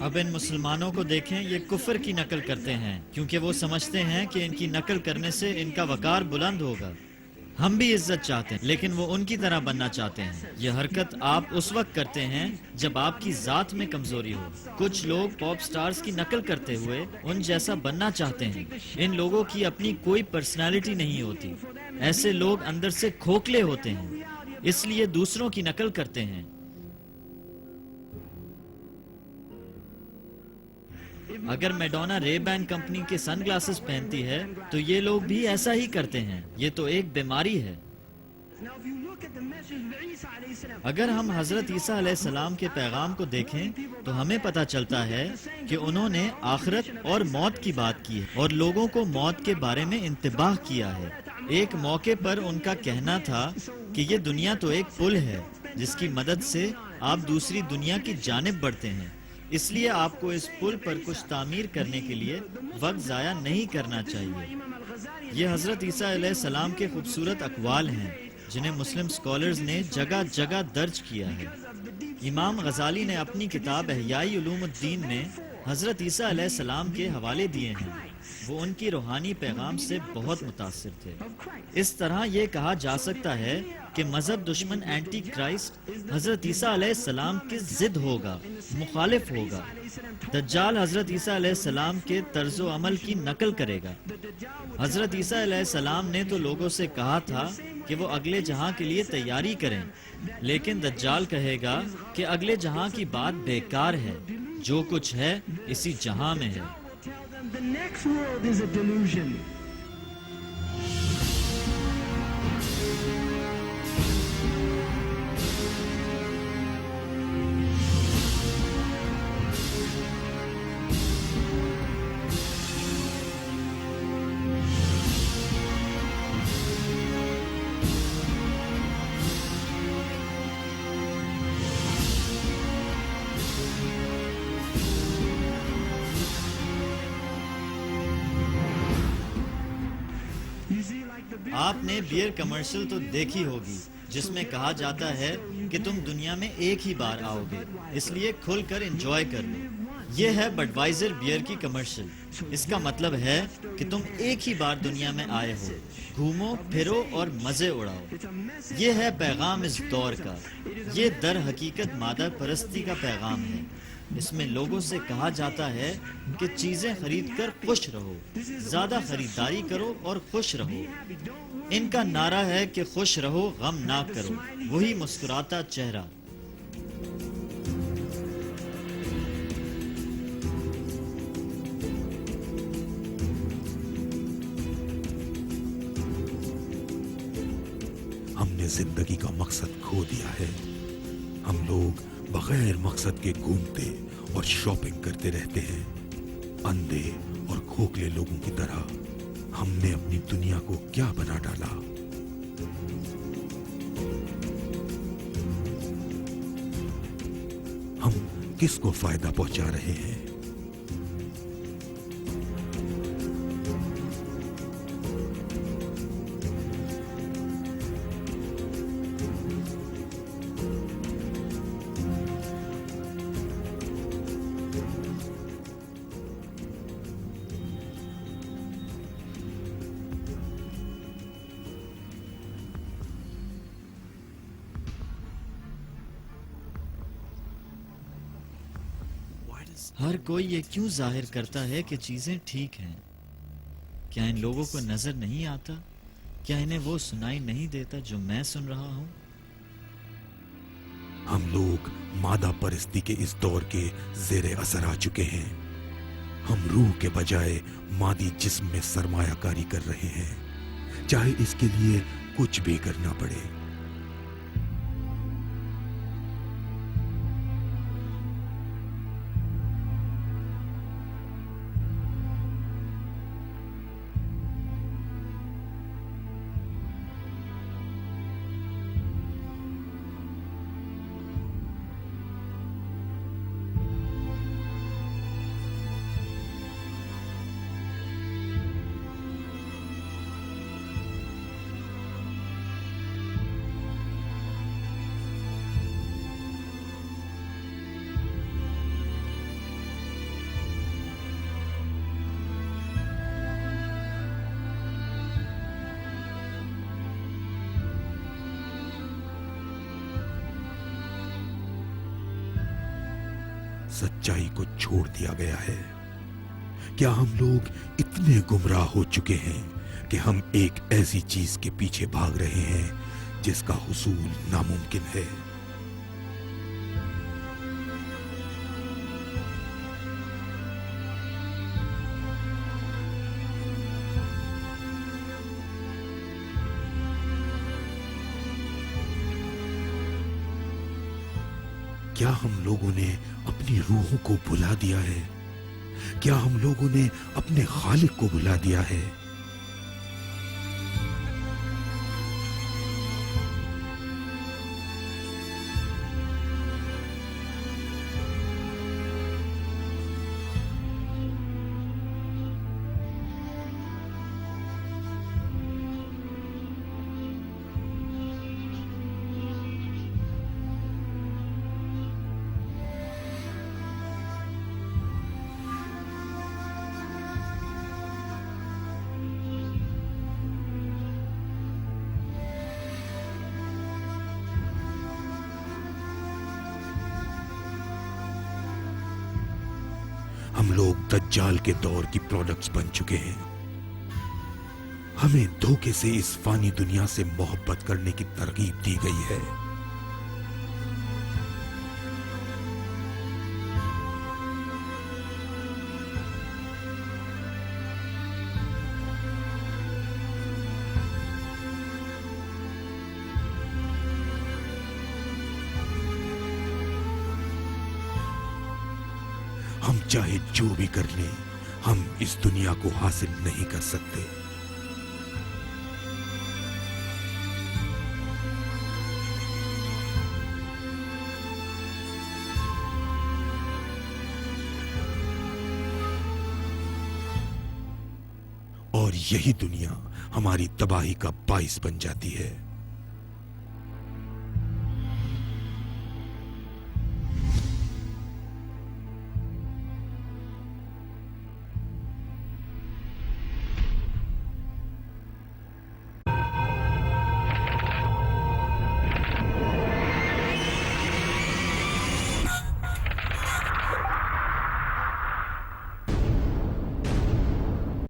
अब इन मुसलमानों को देखें, ये कुफर की नकल करते हैं क्योंकि वो समझते हैं कि इनकी नकल करने से इनका वकार बुलंद होगा। हम भी इज्जत चाहते हैं, लेकिन वो उनकी तरह बनना चाहते हैं। ये हरकत आप उस वक्त करते हैं जब आपकी जात में कमजोरी हो। कुछ लोग पॉप स्टार्स की नकल करते हुए उन जैसा बनना चाहते हैं। इन लोगों की अपनी कोई पर्सनालिटी नहीं होती। ऐसे लोग अंदर से खोखले होते हैं, इसलिए दूसरों की नकल करते हैं। अगर मैडोना रे-बैन कंपनी के सनग्लासेस पहनती है तो ये लोग भी ऐसा ही करते हैं। ये तो एक बीमारी है। अगर हम हजरत ईसा अलैहिस्सलाम के पैगाम को देखें तो हमें पता चलता है कि उन्होंने आखिरत और मौत की बात की है और लोगों को मौत के बारे में इंतबाह किया है। एक मौके पर उनका कहना था कि ये दुनिया तो एक पुल है जिसकी मदद से आप दूसरी दुनिया की जानिब बढ़ते हैं, इसलिए आपको इस पुल पर कुछ तामीर करने के लिए वक्त ज़ाया नहीं करना चाहिए। ये हजरत ईसा अलैहिस्सलाम के खूबसूरत अक़वाल हैं जिन्हें मुस्लिम स्कॉलर्स ने जगह जगह दर्ज किया है। इमाम गजाली ने अपनी किताब इहयाए उलूमुद्दीन में हजरत ईसा अलैहिस्सलाम के हवाले दिए हैं। वो उनकी रूहानी पैगाम से बहुत मुतासिर थे। इस तरह ये कहा जा सकता है कि मजहब दुश्मन एंटी क्राइस्ट हजरत ईसा अलैहिस्सलाम की जिद होगा, मुखालिफ होगा। दज्जाल हजरत ईसा अलैहिस्सलाम के तर्जो अमल की नकल करेगा। हजरत ईसा अलैहिस्सलाम ने तो लोगों से कहा था कि वो अगले जहां के लिए तैयारी करें, लेकिन दज्जाल कहेगा कि अगले जहां की बात बेकार है, जो कुछ है इसी जहां में है। The next world is a delusion. आपने बियर कमर्शियल तो देखी होगी जिसमें कहा जाता है कि तुम दुनिया में एक ही बार आओगे, इसलिए खुलकर एंजॉय कर लो। ये है बडवाइजर बियर की कमर्शियल। इसका मतलब है कि तुम एक ही बार दुनिया में आए हो, घूमो फिरो और मजे उड़ाओ। ये है पैगाम इस दौर का। ये दर हकीकत मादा परस्ती का पैगाम है। इसमें लोगों से कहा जाता है कि चीजें खरीदकर खुश रहो, ज्यादा खरीदारी करो और खुश रहो। इनका नारा है कि खुश रहो, गम ना करो, वही मुस्कुराता चेहरा। हमने जिंदगी का मकसद खो दिया है। हम लोग बगैर मकसद के घूमते और शॉपिंग करते रहते हैं। अंधे और खोखले लोगों की तरह हमने अपनी दुनिया को क्या बना डाला। हम किसको फायदा पहुंचा रहे हैं? हर कोई ये क्यों जाहिर करता है कि चीजें ठीक हैं? क्या इन लोगों को नजर नहीं आता? क्या इन्हें वो सुनाई नहीं देता जो मैं सुन रहा हूं? हम लोग मादा परस्ती के इस दौर के जेरे असर आ चुके हैं। हम रूह के बजाय मादी जिस्म में सरमायाकारी कर रहे हैं, चाहे इसके लिए कुछ भी करना पड़े। सच्चाई को छोड़ दिया गया है? क्या हम लोग इतने गुमराह हो चुके हैं कि हम एक ऐसी चीज के पीछे भाग रहे हैं जिसका हुसूल नामुमकिन है? क्या हम लोगों ने अपनी रूहों को भुला दिया है? क्या हम लोगों ने अपने खालिक को भुला दिया है? हम लोग दज्जाल के दौर की प्रोडक्ट्स बन चुके हैं। हमें धोखे से इस फानी दुनिया से मोहब्बत करने की तरगीब दी गई है। हम चाहे जो भी कर लें, हम इस दुनिया को हासिल नहीं कर सकते। और यही दुनिया हमारी तबाही का बाइस बन जाती है।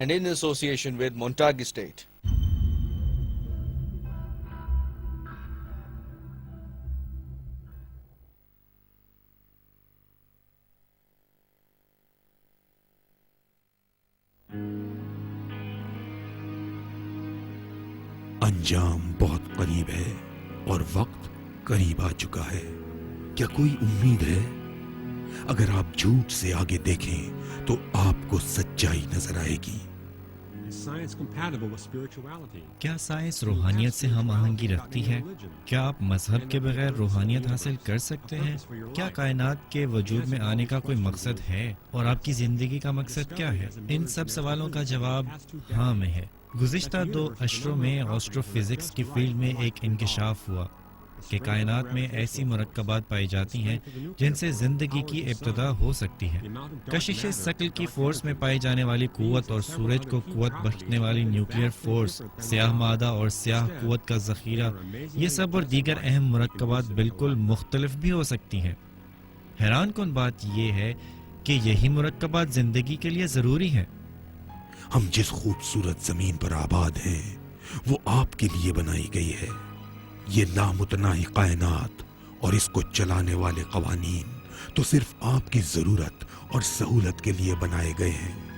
And in association with Montague Estate. अंजाम बहुत करीब है और वक्त करीब आ चुका है। क्या कोई उम्मीद है? अगर आप झूठ से आगे देखें तो आपको सच्चाई नजर आएगी। क्या साइंस रूहानियत से हम आहंगी रखती है? क्या आप मजहब के बगैर रूहानियत हासिल कर सकते हैं? क्या कायनात के वजूद में आने का कोई मकसद है और आपकी जिंदगी का मकसद क्या है? इन सब सवालों का जवाब हाँ में है। गुज़िश्ता 2 अशरों में एस्ट्रोफिजिक्स की फील्ड में एक इंकिशाफ हुआ कि कायनात में ऐसी मुरक्कबात पाई जाती हैं जिनसे जिंदगी की इब्तिदा हो सकती है। कशिश शकल की फोर्स में पाई जाने वाली कुव्वत और सूरज को कुव्वत बख्शने वाली न्यूक्लियर फोर्स, स्याह मादा और स्याह कुव्वत का जखीरा, ये सब और दीगर अहम मुरक्कबात बिल्कुल मुख्तलिफ भी हो सकती हैं। हैरान कुन बात यह है कि यही मुरक्कबात जिंदगी के लिए जरूरी है। हम जिस खूबसूरत जमीन पर आबाद हैं वो आपके लिए बनाई गई है। ये लामुतनाही कायनात और इसको चलाने वाले कवानीन तो सिर्फ आपकी जरूरत और सहूलत के लिए बनाए गए हैं।